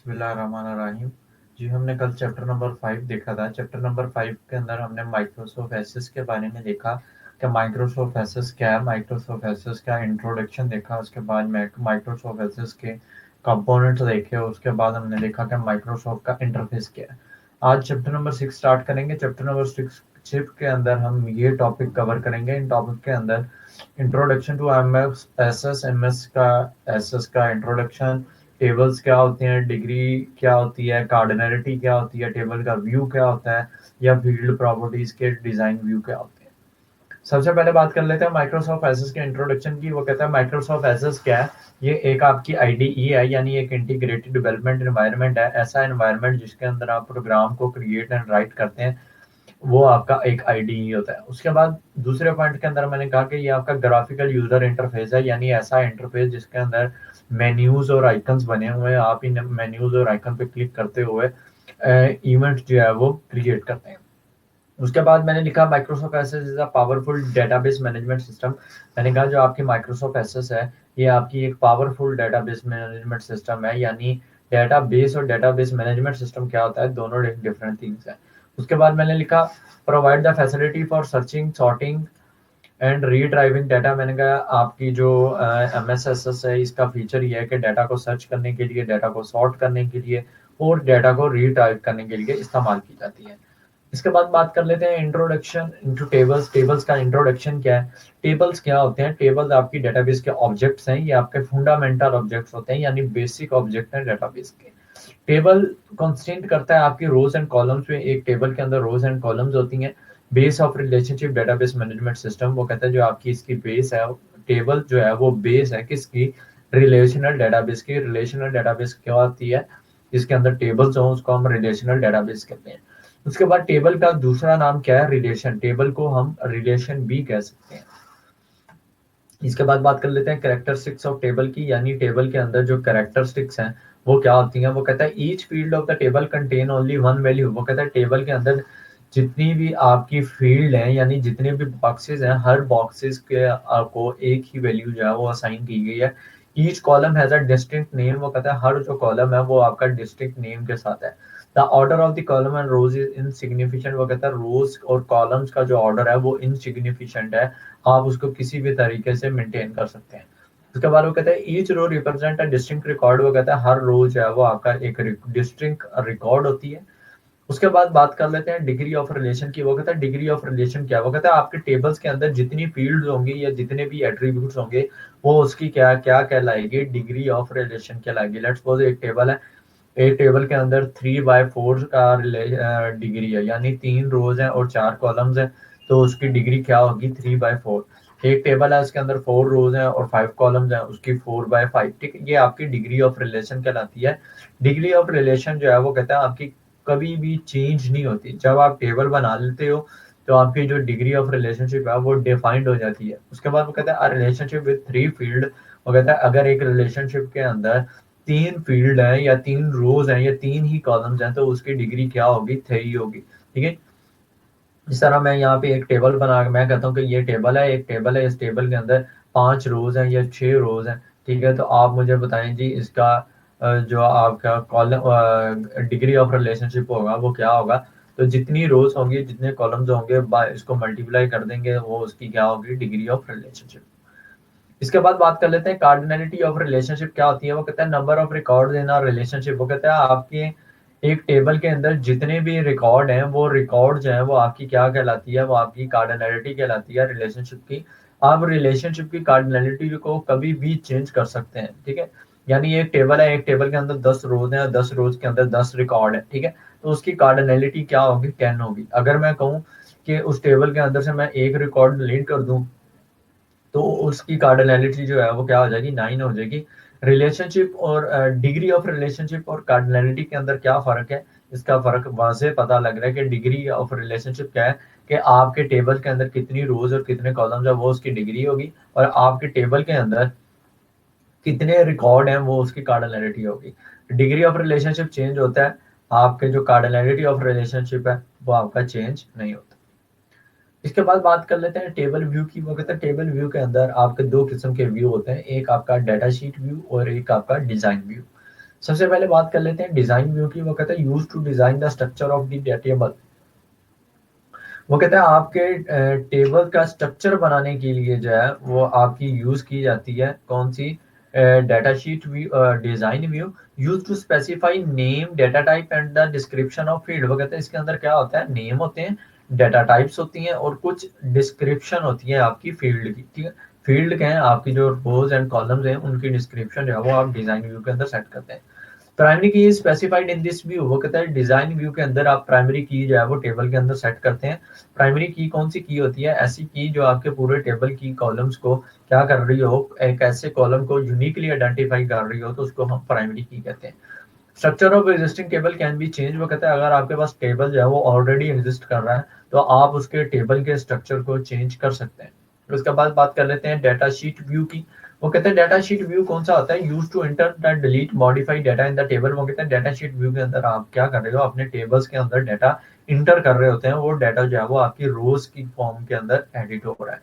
बिस्मिल्लाहिर्रहमानिर्रहीम। जी, हमने कल चैप्टर नंबर 5 देखा था। चैप्टर नंबर 5 के अंदर हमने माइक्रोसॉफ्ट एसेस के बारे में देखा कि माइक्रोसॉफ्ट एसेस क्या है, माइक्रोसॉफ्ट एसेस का इंट्रोडक्शन देखा, उसके बाद माइक्रोसॉफ्ट एसेस के कंपोनेंट्स देखे, उसके बाद हमने देखा कि माइक्रोसॉफ्ट का इंटरफेस क्या है। आज चैप्टर नंबर 6 स्टार्ट करेंगे। चैप्टर नंबर 6 के अंदर हम ये टॉपिक कवर करेंगे। इन टॉपिक के अंदर इंट्रोडक्शन टू एमएस का एसेस का इंट्रोडक्शन, टेबल्स क्या होते हैं, डिग्री क्या होती है, कार्डिनलिटी क्या होती है, टेबल का व्यू क्या होता है, या फील्ड प्रॉपर्टीज के डिजाइन व्यू क्या होते हैं। सबसे पहले बात कर लेते हैं माइक्रोसॉफ्ट एसेस के इंट्रोडक्शन की। वो कहता है माइक्रोसॉफ्ट एसेस क्या है। ये एक आपकी आईडीई है, यानी एक इंटीग्रेटेड डेवलपमेंट एनवायरनमेंट है। ऐसा एनवायरनमेंट जिसके अंदर आप प्रोग्राम को क्रिएट एंड राइट करते हैं, वो आपका एक आईडीई होता है। उसके बाद दूसरे पॉइंट के अंदर मैंने कहा कि ये आपका ग्राफिकल यूजर इंटरफेस है, यानी ऐसा इंटरफेस जिसके अंदर मेन्यूज और आइकन्स बने हुए हैं। आप इन मेन्यूज और आइकन पे क्लिक करते हुए इवेंट जो है वो क्रिएट करते हैं। उसके बाद मैंने लिखा Microsoft access is a powerful database management system. मैंने कहा जो आपकी माइक्रोसॉफ्ट एसेस है, ये आपकी एक पावरफुल डेटाबेस मैनेजमेंट सिस्टम है। यानी डेटाबेस और डेटाबेस मैनेजमेंट सिस्टम क्या होता है, दोनों डिफरेंट थिंग्स है। उसके बाद मैंने लिखा provide the facility for searching, sorting and retrieving data. मैंने कहा आपकी जो एम एस एस एस है, इसका फीचर ये है कि डाटा को सर्च करने के लिए, डाटा को सॉर्ट करने के लिए और डाटा को रीड्राइव करने के लिए इस्तेमाल की जाती है। इसके बाद बात कर लेते हैं इंट्रोडक्शन इनटू टेबल्स। टेबल्स का इंट्रोडक्शन क्या है। टेबल्स क्या होते हैं। टेबल्स आपकी डेटाबेस के ऑब्जेक्ट्स हैं। ये आपके फंडामेंटल ऑब्जेक्ट्स होते हैं, यानी बेसिक ऑब्जेक्ट हैं डेटाबेस के। टेबल कंस्ट्रेंट करता है आपकी रोज एंड कॉलम्स में। एक टेबल के अंदर रोज एंड कॉलम्स होती हैं। Base of relationship database management system, वो कहता है जो आपकी इसकी बेस है, टेबल जो है वो बेस है किसकी, रिलेशनल डेटाबेस की। रिलेशनल डेटाबेस क्या होती है, जिसके अंदर टेबल्स हो उसको हम रिलेशनल डेटाबेस कहते हैं। उसके बाद टेबल का दूसरा नाम क्या है, रिलेशन। टेबल को हम रिलेशन भी कह सकते हैं। इसके बाद बात कर लेते हैं कैरेक्टरिस्टिक्स ऑफ टेबल की, यानी टेबल के अंदर जो कैरेक्टरिस्टिक्स हैं वो क्या होती हैं। वो कहता है each field of the table contain only one value. वो कहता है टेबल के अंदर जितनी भी आपकी फील्ड हैं, यानी जितने भी बॉक्सेस हैं, हर बॉक्सेस के आपको एक ही वैल्यू जो है वो असाइन की गई है। Each column has a distinct name. वो कहता है हर जो कॉलम है वो आपका डिस्टिंक्ट नेम के साथ है। The order of the column and rows is insignificant. वो कहता है रोज और कॉलम्स का जो ऑर्डर है वो इनसिग्निफिकेंट है, आप उसको किसी भी तरीके से मेंटेन कर सकते हैं। उसके बाद वो कहता है each row represent a distinct record. वो कहता है हर रो जो है वो आपका एक डिस्टिंक्ट रिकॉर्ड होती है। उसके बाद बात कर लेते हैं डिग्री ऑफ रिलेशन की। वो कहता है डिग्री ऑफ रिलेशन क्या है। वो कहता है आपके टेबल्स के अंदर जितनी फील्ड्स होंगी या जितने भी एट्रीब्यूट्स होंगे, वो उसकी क्या क्या कहलाएगी, डिग्री ऑफ रिलेशन कहलाएगी। लेट्स सपोज एक टेबल है, एक टेबल के अंदर 3/4 का डिग्री है, यानी 3 रोज हैं और 4 कॉलम्स हैं, तो उसकी डिग्री क्या होगी, 3/4। एक टेबल है उसके अंदर 4 रोज हैं और 5 कॉलम्स हैं, उसकी 4/5। ठीक है, ये आपकी डिग्री ऑफ रिलेशन कहलाती है। डिग्री ऑफ रिलेशन जो है वो कहता है आपकी कभी भी चेंज नहीं होती। जब आप टेबल बना लेते हो तो आपकी जो डिग्री ऑफ रिलेशनशिप है वो डिफाइंड हो जाती है। उसके बाद वो कहता है रिलेशनशिप विद 3 फील्ड। वो कहता है अगर एक रिलेशनशिप के अंदर 3 फील्ड है या 3 रोज हैं या 3 ही कॉलम्स हैं, तो उसकी डिग्री क्या होगी, 3 होगी। ठीक है। इस तरह मैं यहाँ पे एक टेबल बना के मैं कहता हूँ कि ये टेबल है, एक टेबल है, इस टेबल के अंदर 5 रोज हैं या 6 रोज हैं। ठीक है, तो आप मुझे बताएं जी इसका जो आपका कॉलम डिग्री ऑफ रिलेशनशिप होगा वो क्या होगा। तो जितनी रोज होंगी, जितने कॉलम्स होंगे, इसको मल्टीप्लाई कर देंगे, वो उसकी क्या होगी, डिग्री ऑफ रिलेशनशिप। इसके बाद बात कर लेते हैं कार्डिनलिटी ऑफ रिलेशनशिप क्या होती है। वो कहता है number of record in our relationship. वो कहता है आपके एक टेबल के अंदर जितने भी रिकॉर्ड हैं, वो रिकॉर्ड जो है वो आपकी क्या कहलाती है, वो आपकी कार्डिनलिटी कहलाती है रिलेशनशिप की। आप रिलेशनशिप की कार्डिनलिटी को कभी भी चेंज कर सकते हैं। ठीक है, यानी एक टेबल है, एक टेबल के अंदर 10 रोज हैं, 10 रोज के अंदर 10 रिकॉर्ड है। ठीक है, तो उसकी कार्डिनलिटी क्या होगी, 10 होगी। अगर मैं कहूँ कि उस टेबल के अंदर से मैं एक रिकॉर्ड डिलीट कर दूं, तो उसकी कार्डिनलिटी जो है वो क्या हो जाएगी, 9 हो जाएगी। रिलेशनशिप और डिग्री ऑफ रिलेशनशिप और कार्डिनलिटी के अंदर क्या फर्क है, इसका फर्क वाजे पता लग रहा है कि डिग्री ऑफ रिलेशनशिप क्या है कि आपके टेबल के अंदर कितनी रोज और कितने कॉलम्स है वो उसकी डिग्री होगी, और आपके टेबल के अंदर कितने रिकॉर्ड हैं वो उसकी कार्डिनलिटी होगी। डिग्री ऑफ रिलेशनशिप चेंज होता है, आपके जो कार्डिनलिटी ऑफ रिलेशनशिप है वो आपका चेंज नहीं होता। इसके बाद बात कर लेते हैं टेबल व्यू की। वो कहते हैं टेबल व्यू के अंदर आपके दो किस्म के व्यू होते हैं, एक आपका डाटा शीट व्यू और एक आपका डिजाइन व्यू। सबसे पहले बात कर लेते हैं डिजाइन व्यू की। वो कहता है use to design the structure of the table. वो कहता है आपके टेबल का स्ट्रक्चर बनाने के लिए जो है वो आपकी यूज की जाती है कौन सी, data sheet view, design view. Use to specify name, data type and the description of field. वो कहते हैं इसके अंदर क्या होता है, नेम होते हैं, डाटा टाइप्स होती हैं और कुछ डिस्क्रिप्शन होती है आपकी फील्ड की। ठीक है, फील्ड के हैं आपकी जो रोज एंड कॉलम्स हैं उनकी डिस्क्रिप्शन जो है वो आप डिजाइन व्यू के अंदर सेट करते हैं। प्राइमरी की is specified in this view. वो कहता है डिजाइन व्यू के अंदर आप प्राइमरी की जो है वो टेबल के अंदर सेट करते हैं। प्राइमरी की कौन सी की होती है, ऐसी की जो आपके पूरे टेबल की कॉलम्स को क्या कर रही हो, एक ऐसे कॉलम को यूनिकली आइडेंटिफाई कर रही हो, तो उसको हम प्राइमरी की कहते हैं। Structure of existing table can be change. वो कहता है अगर आपके पास टेबल जो है वो ऑलरेडी एग्जिस्ट कर रहा है तो आप उसके टेबल के स्ट्रक्चर को चेंज कर सकते हैं। उसके बाद बात कर लेते हैं डाटा शीट व्यू की। वो कहते हैं डाटा शीट व्यू कौन सा होता है, use to enter the delete modify data in the table. वो कहते हैं डाटा शीट व्यू के अंदर आप क्या कर रहे हो, अपने टेबल्स के अंदर डाटा इंटर कर रहे होते हैं। वो डाटा जो है वो आपकी रोज की फॉर्म के अंदर एडिट हो रहा है,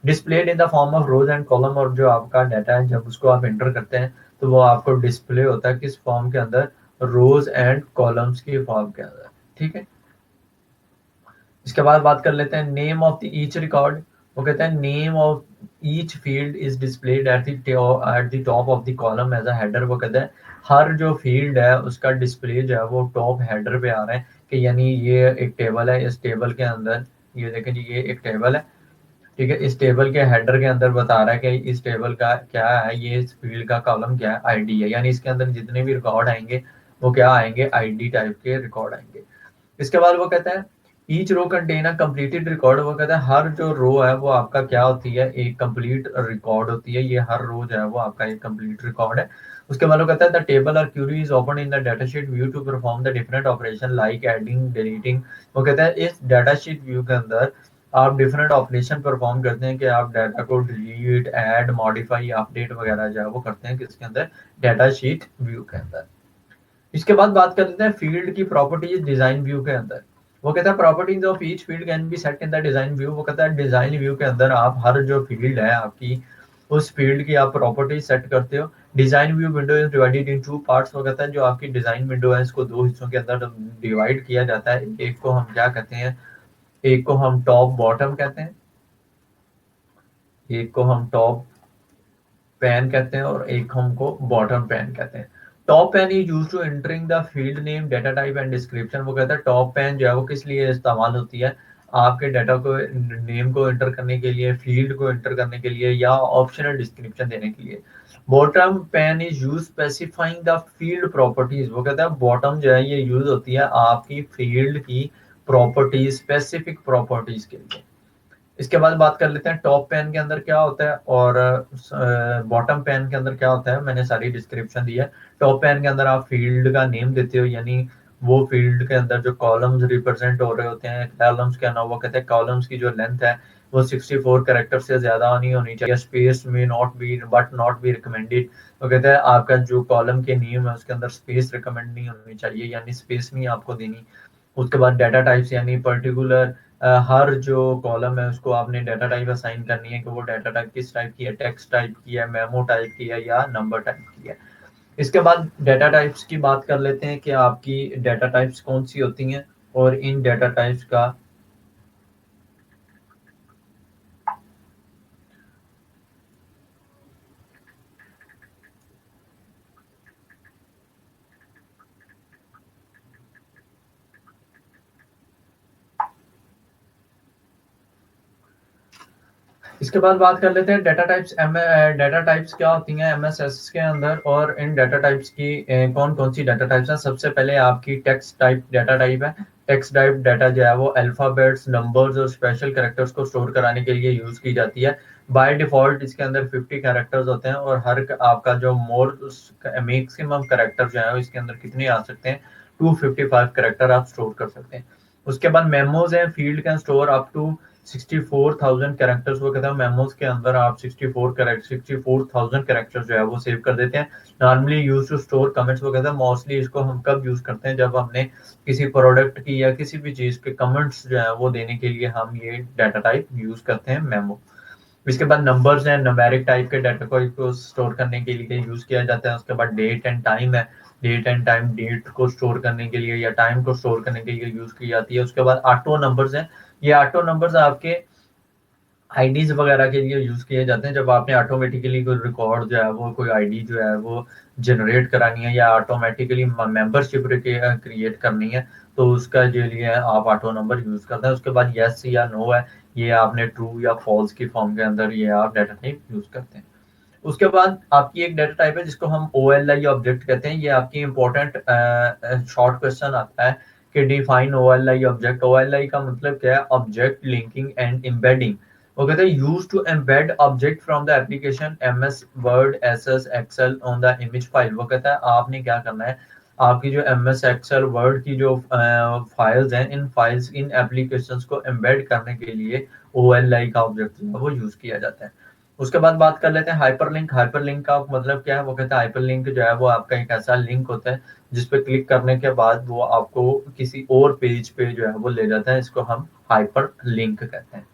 displayed in the form of rose and column. और जो आपका डाटा है जब उसको आप एंटर करते हैं तो वो आपको डिस्प्ले होता है किस फॉर्म के अंदर, रोज एंड कॉलम्स की फॉर्म के अंदर। ठीक है, इसके बाद बात कर लेते हैं name of the each record. वो कहते हैं name of each field is displayed at the top of the column as a header. वो कहते हैं हर जो फील्ड है उसका डिस्प्ले जो है वो टॉप हेडर पे आ रहा है कि यानी ये एक टेबल है, इस टेबल के अंदर ये देखें जी ये एक टेबल है। ठीक है, इस टेबल के हेडर के अंदर बता रहा है कि इस टेबल का क्या है, ये इस फील्ड का कॉलम क्या है, आईडी है, यानी इसके अंदर जितने भी रिकॉर्ड आएंगे वो क्या आएंगे, आईडी टाइप के रिकॉर्ड आएंगे। इसके बाद वो कहता है each row contain a completed record. वो कहता है हर जो रो है वो आपका क्या होती है, एक कंप्लीट रिकॉर्ड होती है। ये हर रो जो है वो आपका एक कंप्लीट रिकॉर्ड है। उसके बाद वो कहता है द टेबल और query is open in the data sheet view to perform the different operation like adding deleting. वो कहता है इस डाटा शीट व्यू के अंदर आप डिफरेंट ऑपरेशन परफॉर्म करते हैं कि आप डाटा को डिलीट, ऐड, मॉडिफाई, अपडेट वगैरह जो है वो करते हैं किसके अंदर, डाटा शीट व्यू के अंदर। इसके बाद बात कर लेते हैं फील्ड की प्रॉपर्टीज डिजाइन व्यू के अंदर। वो कहता है properties of each field can be set in the design view. वो कहता है डिजाइन व्यू के अंदर आप हर जो फील्ड है आपकी उस फील्ड की आप प्रॉपर्टीज सेट करते हो। Design view window is divided in two parts. वो कहता है जो आपकी डिजाइन विंडो है इसको दो हिस्सों के अंदर डिवाइड किया जाता है। एक को हम क्या कहते हैं, एक को हम टॉप बॉटम कहते हैं, एक को हम टॉप पैन कहते हैं और एक हमको बॉटम पैन कहते हैं। Top pane is use to entering the field name, data type and description. वो कहता है टॉप पैन जो है वो किस लिए इस्तेमाल होती है, आपके डाटा को नेम को एंटर करने के लिए, फील्ड को एंटर करने के लिए या ऑप्शनल डिस्क्रिप्शन देने के लिए। Bottom pan is use specifying the field properties. वो कहता है बॉटम जो है ये यूज होती है आपकी फील्ड की प्रॉपर्टीज, स्पेसिफिक प्रॉपर्टीज के लिए। इसके बाद बात कर लेते हैं टॉप पेन के अंदर क्या होता है और बॉटम पेन के अंदर क्या होता है। मैंने सारी डिस्क्रिप्शन दी है। टॉप पेन के अंदर आप फील्ड का नेम देते हो, यानी वो फील्ड के अंदर जो कॉलम्स रिप्रेजेंट हो रहे होते हैं, कॉलम्स क्या ना, वो कहते हैं कॉलम्स की जो लेंथ है वो 64 कैरेक्टर से ज्यादा नहीं होनी चाहिए। स्पेस में not be but not be recommended. वो कहते हैं आपका जो कॉलम के नेम है उसके अंदर स्पेस रिकमेंड नहीं होनी चाहिए, यानी स्पेस नहीं आपको देनी। उसके बाद डाटा टाइप्स, यानी पर्टिकुलर हर जो कॉलम है उसको आपने डाटा टाइप असाइन करनी है कि वो डाटा टाइप किस टाइप की है, टेक्स्ट टाइप की है, मेमो टाइप की है या नंबर टाइप की है। इसके बाद डाटा टाइप्स की बात कर लेते हैं कि आपकी डाटा टाइप्स कौन सी होती हैं और इन डाटा टाइप्स का इसके बाद बात कर लेते हैं डाटा टाइप्स। डाटा टाइप्स क्या होती हैं एमएसएस के अंदर और इन डाटा टाइप्स की कौन कौन सी डाटा टाइप्स हैं। सबसे पहले आपकी टेक्स्ट टाइप डाटा टाइप है। टेक्स्ट टाइप डाटा जो है वो अल्फाबेट्स, नंबर्स और स्पेशल कैरेक्टर्स को स्टोर कराने के लिए यूज की जाती है। बाय डिफॉल्ट इसके अंदर 50 कैरेक्टर्स होते हैं और हर आपका जो मोर मैक्सिमम कैरेक्टर जो है इसके अंदर कितने आ सकते हैं, 255 कैरेक्टर आप स्टोर कर सकते हैं। उसके बाद मेमोज है, field can store up to 64,000 characters. वो कहता है मेमोज के अंदर आप 64,000 कैरेक्टर्स जो है वो सेव कर देते हैं। Normally use to store comments. वो कहता है मोस्टली इसको हम कब यूज करते हैं, जब हमने किसी प्रोडक्ट की या किसी भी चीज के कमेंट्स जो है वो देने के लिए हम ये डाटा टाइप यूज करते हैं मेमो। इसके बाद नंबर्स हैं, न्यूमेरिक टाइप के डाटा को स्टोर करने के लिए यूज किया जाता है। उसके बाद डेट एंड टाइम है, डेट एंड टाइम डेट को स्टोर करने के लिए या टाइम को स्टोर करने के लिए यूज की जाती है। उसके बाद ऑटो नंबर्स हैं, ये ऑटो नंबर्स आपके आईडीज वगैरह के लिए यूज किए जाते हैं। जब आपने ऑटोमेटिकली कोई रिकॉर्ड जो है वो कोई आईडी जो है वो जनरेट करानी है या ऑटोमेटिकली मेंबरशिप क्रिएट करनी है, तो उसका जो लिए आप ऑटो नंबर यूज करते हैं। उसके बाद यस या नो है, ये आपने ट्रू या फॉल्स की फॉर्म के अंदर ये आप डाटा टाइप यूज करते हैं। उसके बाद आपकी एक डाटा टाइप है जिसको हम OLI ऑब्जेक्ट कहते हैं। ये आपकी इंपॉर्टेंट शॉर्ट क्वेश्चन आता है कि डिफाइन OLI ऑब्जेक्ट। OLI का मतलब क्या है? Object linking and embedding. वो कहते हैं use to embed object from the application MS Word SS Excel on the image file. वो कहता है आपने क्या करना है, आपकी जो MS एक्सेल वर्ड की जो फाइल्स हैं, इन फाइल्स इन एप्लीकेशंस को एम्बेड करने के लिए OLI का ऑब्जेक्ट वो यूज किया जाता है। उसके बाद बात कर लेते हैं हाइपरलिंक। हाइपरलिंक का मतलब क्या है? वो कहता है हाइपरलिंक जो है वो आपका एक ऐसा लिंक होता है जिस पे क्लिक करने के बाद वो आपको किसी और पेज पे जो है वो ले जाता है। इसको हम हाइपरलिंक कहते हैं।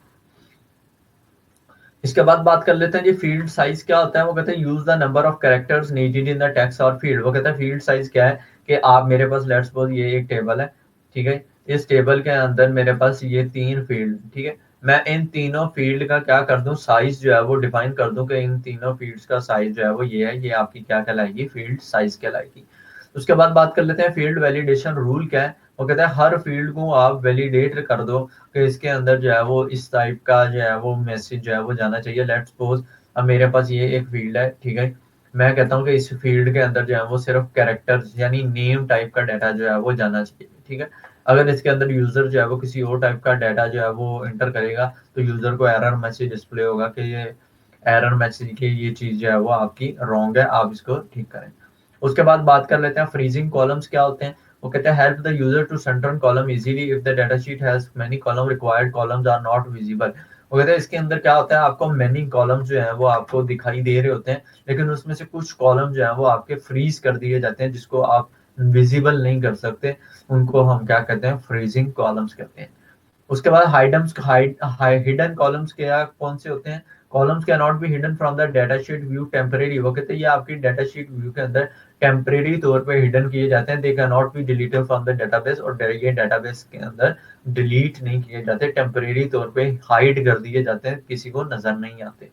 इसके बाद बात कर लेते हैं जी फील्ड साइज क्या होता है। वो कहते हैं use the number of characters needed in the text और फील्ड। वो कहता है फील्ड साइज क्या है कि आप मेरे पास लेट्स सपोज ये एक टेबल है, ठीक है, इस टेबल के अंदर मेरे पास ये 3 फील्ड, ठीक है, मैं इन तीनों फील्ड का क्या कर दूं, साइज जो है वो डिफाइन कर दूं कि इन तीनों फील्ड्स का साइज जो है वो ये है, ये आपकी क्या कहलाएगी? फील्ड साइज कहलाएगी। उसके बाद बात कर लेते हैं फील्ड वैलिडेशन रूल क्या है। वो कहता है हर फील्ड को आप वैलिडेट कर दो कि इसके अंदर जो है वो इस टाइप का जो है वो मैसेज जो है वो जाना चाहिए। लेट्स सपोज अब मेरे पास ये एक फील्ड है, ठीक है, मैं कहता हूँ कि इस फील्ड के अंदर जो है वो सिर्फ कैरेक्टर्स यानी नेम टाइप का डाटा जो है वो जाना चाहिए, ठीक है। अगर इसके अंदर यूजर जो है वो किसी और टाइप का डाटा जो है वो एंटर करेगा तो यूजर को एरर मैसेज डिस्प्ले होगा कि ये एरर मैसेज की ये चीज जो है वो आपकी रॉन्ग है, आप इसको ठीक करें। उसके बाद बात कर लेते हैं फ्रीजिंग कॉलम्स क्या होते हैं। वो कहते हैं help the user to centre column easily if the data sheet has many column required columns are not visible. वो कहते हैं इसके अंदर क्या होता है, आपको मेनी कॉलम जो है वो आपको दिखाई दे रहे होते हैं, लेकिन उसमें से कुछ कॉलम जो है वो आपके फ्रीज कर दिए जाते हैं जिसको आप विजिबल नहीं कर सकते, उनको हम क्या कहते हैं? फ्रीजिंग कॉलम्स कहते हैं। उसके बाद हिडन कॉलम्स क्या कौन से होते हैं? Columns can not be hidden from the data sheet view temporary. वो कहते हैं ये आपकी डाटा शीट व्यू के अंदर टेम्परेरी तौर पे हिडन किए जाते हैं। They can not be deleted from the database, और ये डाटाबेस के अंदर डिलीट नहीं किए जाते, टेम्परेरी तौर पे हाइड कर दिए जाते हैं, किसी को नजर नहीं आते।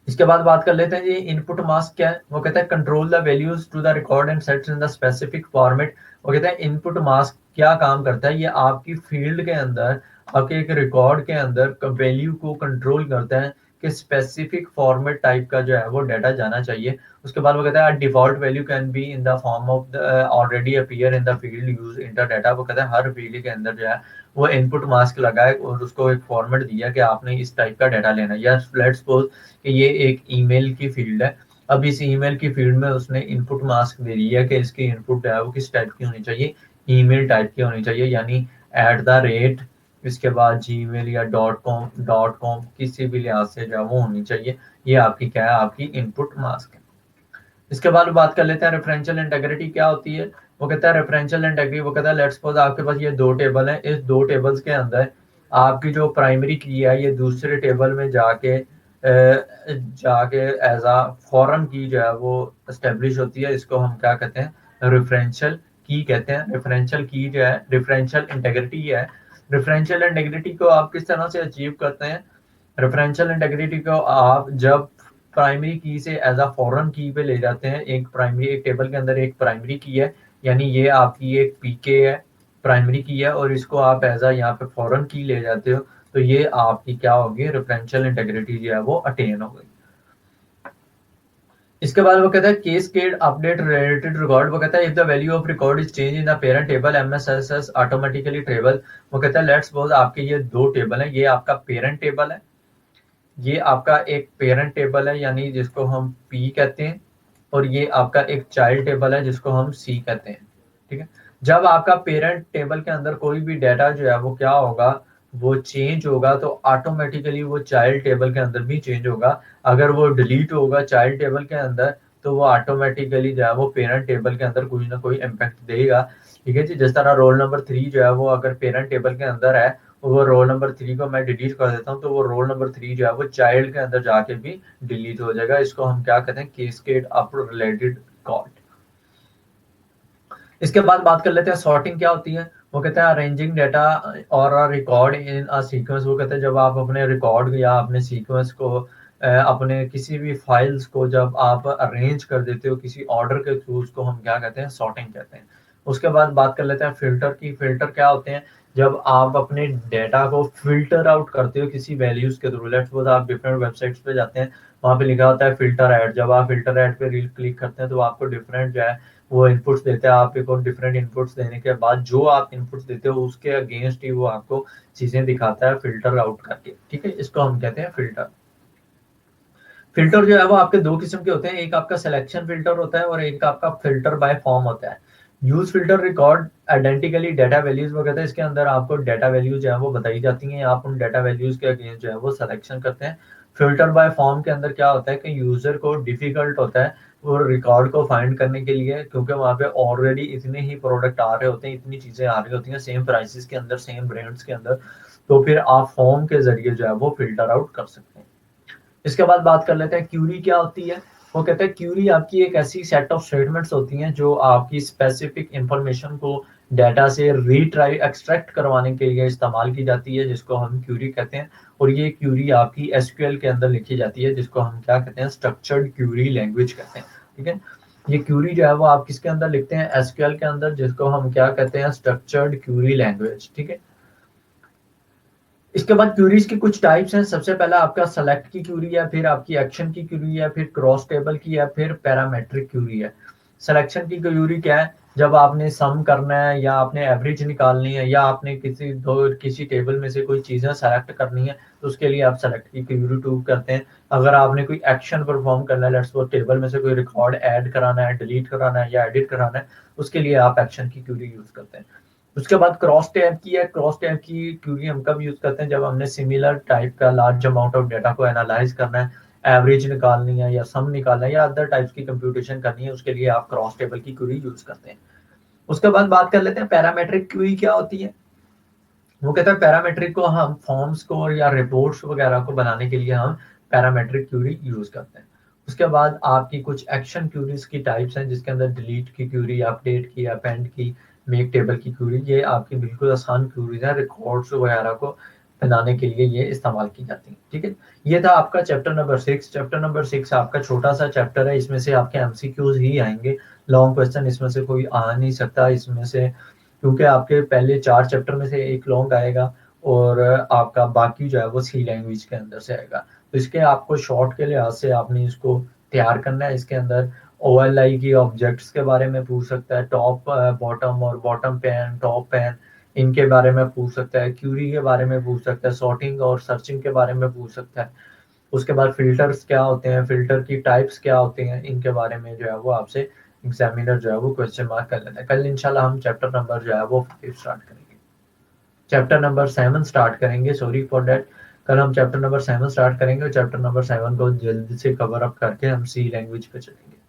इसके बाद बात कर लेते हैं जी इनपुट मास्क क्या है। वो कहता है control the values to the record and sets in the specific format. वो कहता है इनपुट मास्क क्या काम करता है, ये आपकी फील्ड के अंदर आपके एक रिकॉर्ड के अंदर वैल्यू को कंट्रोल करता है कि स्पेसिफिक फॉर्मेट टाइप का जो है वो डाटा जाना चाहिए। उसके बाद वो कहता है default value can be in the form of the already appear in the field use inter data. वो कहता है हर फील्ड के अंदर जो है वो इनपुट मास्क लगाए और उसको एक फॉर्मेट दिया कि आपने इस टाइप का डाटा लेना है। या लेट्स सपोज कि ये एक ईमेल की फील्ड है, अब इस ईमेल की फील्ड में उसने इनपुट मास्क दे दिया कि इसकी इनपुट है वो किस टाइप की होनी चाहिए? ईमेल टाइप की होनी चाहिए, यानी @ इसके बाद जीमेल या .com किसी भी लिहाज से जो है वो होनी चाहिए। ये आपकी क्या है? आपकी इनपुट मास्क है। इसके बाद बात कर लेते हैं रेफरेंशियल इंटेग्रिटी क्या होती है। वो कहता है रेफरेंशियल इंटेग्रिटी, वो कहता है लेट्स सपोज आपके पास ये 2 टेबल हैं, इस 2 टेबल्स के अंदर आपकी जो प्राइमरी की है ये दूसरे टेबल में जाके एज अ फॉरेन की जो है वो एस्टेब्लिश होती है। इसको हम क्या कहते हैं? रेफरेंशियल की कहते हैं। रेफरेंशियल की जो है रेफरेंशियल इंटेग्रिटी है। रेफरेंशियल इंटेग्रिटी को आप किस तरह से अचीव करते हैं? रेफरेंशियल इंटेग्रिटी को आप जब प्राइमरी की से एज अ फॉरेन की पे ले जाते हैं, एक टेबल के अंदर एक प्राइमरी की है, यानी ये आपकी एक पीके है, प्राइमरी की है, और इसको आप एज अ यहाँ पे फॉरेन की ले जाते हो, तो ये आपकी क्या होगी? रेफरेंशियल इंटेग्रिटी जो है वो अटेन हो गई। इसके बाद वो कहता है केस्केड अपडेट रिलेटेड रिकॉर्ड। वो कहता है if the value of record is change in the parent table MSSS automatically table. वो कहता है लेट्स सपोज आपके ये 2 टेबल है, ये आपका पेरेंट टेबल है, ये आपका एक पेरेंट टेबल है यानी जिसको हम पी कहते हैं, और ये आपका एक चाइल्ड टेबल है जिसको हम सी कहते हैं, ठीक है। जब आपका पेरेंट टेबल के अंदर कोई भी डाटा जो है वो क्या होगा? वो चेंज होगा तो ऑटोमेटिकली वो चाइल्ड टेबल के अंदर भी चेंज होगा। अगर वो डिलीट होगा चाइल्ड टेबल के अंदर तो वो ऑटोमेटिकली जो है वो पेरेंट टेबल के अंदर कोई ना कोई इम्पैक्ट देगा, ठीक है जी। जिस तरह रोल नंबर 3 जो है वो अगर पेरेंट टेबल के अंदर है, वो रोल नंबर 3 को मैं डिलीट कर देता हूँ, तो वो रोल नंबर 3 जो है वो चाइल्ड के अंदर जाके भी डिलीट हो जाएगा। इसको हम क्या कहते हैं, कैस्केड अप रिलेटेड कॉल। इसके बाद बात कर लेते हैं सॉर्टिंग क्या होती है। वो कहते हैं अरेंजिंग डेटा और a record in a sequence. वो कहते हैं जब आप अपने रिकॉर्ड या अपने सीक्वेंस को अपने किसी भी फाइल्स को जब आप अरेंज कर देते हो किसी ऑर्डर के थ्रू, उसको हम क्या कहते हैं, सॉर्टिंग कहते हैं। उसके बाद बात कर लेते हैं फिल्टर की। फिल्टर क्या होते हैं, जब आप अपने डेटा को फिल्टर आउट करते हो किसी वैल्यूज के थ्रू। लेट्स सपोज आप डिफरेंट वेबसाइट्स पे जाते हैं, वहां पे लिखा होता है फिल्टर ऐड। जब आप फिल्टर ऐड पे क्लिक करते हैं तो आपको डिफरेंट जो है वो इनपुट्स देते हैं। आप एक और डिफरेंट इनपुट्स देने के बाद जो आप इनपुट्स देते हो उसके अगेंस्ट ही वो आपको चीजें दिखाता है फिल्टर आउट करके। ठीक है, इसको हम कहते हैं फिल्टर। फिल्टर जो है वो आपके दो किस्म के होते हैं, एक आपका सिलेक्शन फिल्टर होता है और एक आपका फिल्टर बाय फॉर्म होता है। Use filter record identically data values वो कहते हैं, इसके अंदर आपको डेटा वैल्यूज जो है वो बताई जाती हैं, आप उन डेटा वैल्यूज के अगेंस्ट जो है वो सिलेक्शन करते हैं। फिल्टर बाय फॉर्म के अंदर क्या होता है कि यूजर को डिफिकल्ट होता है वो रिकॉर्ड को फाइंड करने के लिए, क्योंकि वहां पे ऑलरेडी इतने ही प्रोडक्ट आ रहे होते हैं, इतनी चीजें आ रही होती हैं सेम प्राइसेस के अंदर, सेम ब्रांड्स के अंदर। तो फिर आप फॉर्म के जरिए जो है वो फिल्टर आउट कर सकते हैं। इसके बाद बात कर लेते हैं क्यूरी क्या होती है। वो कहते हैं क्यूरी आपकी एक ऐसी सेट ऑफ स्टेटमेंट्स होती हैं जो आपकी स्पेसिफिक इंफॉर्मेशन को डाटा से रीट्राई एक्सट्रैक्ट करवाने के लिए इस्तेमाल की जाती है, जिसको हम क्यूरी कहते हैं। और ये क्यूरी आपकी एसक्यूएल के अंदर लिखी जाती है, जिसको हम क्या कहते हैं, स्ट्रक्चर्ड क्यूरी लैंग्वेज कहते हैं। ठीक है, ये क्यूरी जो है वो आप किसके अंदर लिखते हैं, एसक्यूएल के अंदर, जिसको हम क्या कहते हैं, स्ट्रक्चर्ड क्यूरी लैंग्वेज। ठीक है, इसके बाद क्यूरीज की कुछ टाइप्स हैं। सबसे पहला आपका सेलेक्ट की क्यूरी है, फिर आपकी एक्शन की क्यूरी है, फिर क्रॉस टेबल की है, फिर पैरामेट्रिक क्यूरी है। सिलेक्शन की क्यूरी क्या है, जब आपने सम करना है या आपने एवरेज निकालनी है या आपने किसी टेबल में से कोई चीजें सेलेक्ट करनी है, तो उसके लिए आप सेलेक्ट की क्यूरी टू करते हैं। अगर आपने कोई एक्शन परफॉर्म करना है, लेट्स वो टेबल में से कोई रिकॉर्ड ऐड कराना है, डिलीट कराना है या एडिट कराना है, उसके लिए आप एक्शन की क्यूरी यूज करते हैं। उसके बाद क्रॉस टैब की है। क्रॉस टैब की क्यूरी हम कब यूज करते हैं, जब हमने सिमिलर टाइप का लार्ज अमाउंट ऑफ डेटा को एनालाइज करना है, एवरेज निकालनी है या सम निकालना है या अदर टाइप्स की कंप्यूटेशन करनी है, उसके लिए आप क्रॉस टेबल की क्यूरी यूज करते हैं। उसके बाद बात कर लेते हैं पैरामेट्रिक क्यूरी क्या होती है। वो कहता है पैरामेट्रिक को हम फॉर्म्स को या रिपोर्ट्स वगैरह को बनाने के लिए हम पैरामेट्रिक क्यूरी यूज करते हैं। उसके बाद आपकी कुछ एक्शन क्यूरीज की टाइप्स हैं, जिसके अंदर डिलीट की क्यूरी, अपडेट की, अपेंड की, मेक टेबल की क्यूरी, ये आपकी बिल्कुल आसान क्यूरीज है, रिकॉर्ड्स वगैरह को बनाने के लिए ये इस्तेमाल की जाती है। ठीक है, ये था आपका चैप्टर नंबर 6। चैप्टर नंबर 6 आपका छोटा सा चैप्टर है, इसमें से आपके एमसीक्यूज ही आएंगे, लॉन्ग क्वेश्चन इसमें से कोई आ नहीं सकता इसमें से, क्योंकि आपके पहले 4 चैप्टर में से एक लॉन्ग आएगा और आपका बाकी जो है वो सी लैंग्वेज के अंदर से आएगा। तो इसके आपको शॉर्ट के लिहाज से आपने इसको तैयार करना है। इसके अंदर ओएलआई की ऑब्जेक्ट्स के बारे में पूछ सकता है, टॉप बॉटम और बॉटम पैन, टॉप पैन, इनके बारे में पूछ सकता है, क्यूरी के बारे में पूछ सकता है, सॉर्टिंग और सर्चिंग के बारे में पूछ सकता है। उसके बाद फिल्टर्स क्या होते हैं, फिल्टर की टाइप्स क्या होते हैं, इनके बारे में जो है वो आपसे एग्जामिनर जो है वो क्वेश्चन मार्क कर लेता है। कल इंशाल्लाह हम चैप्टर नंबर जो है वो 5 स्टार्ट करेंगे, चैप्टर नंबर 7 स्टार्ट करेंगे, सॉरी फॉर दैट। कल हम चैप्टर नंबर 7 स्टार्ट करेंगे और चैप्टर नंबर 7 को जल्दी से कवर अप करके हम सी लैंग्वेज पे चलेंगे।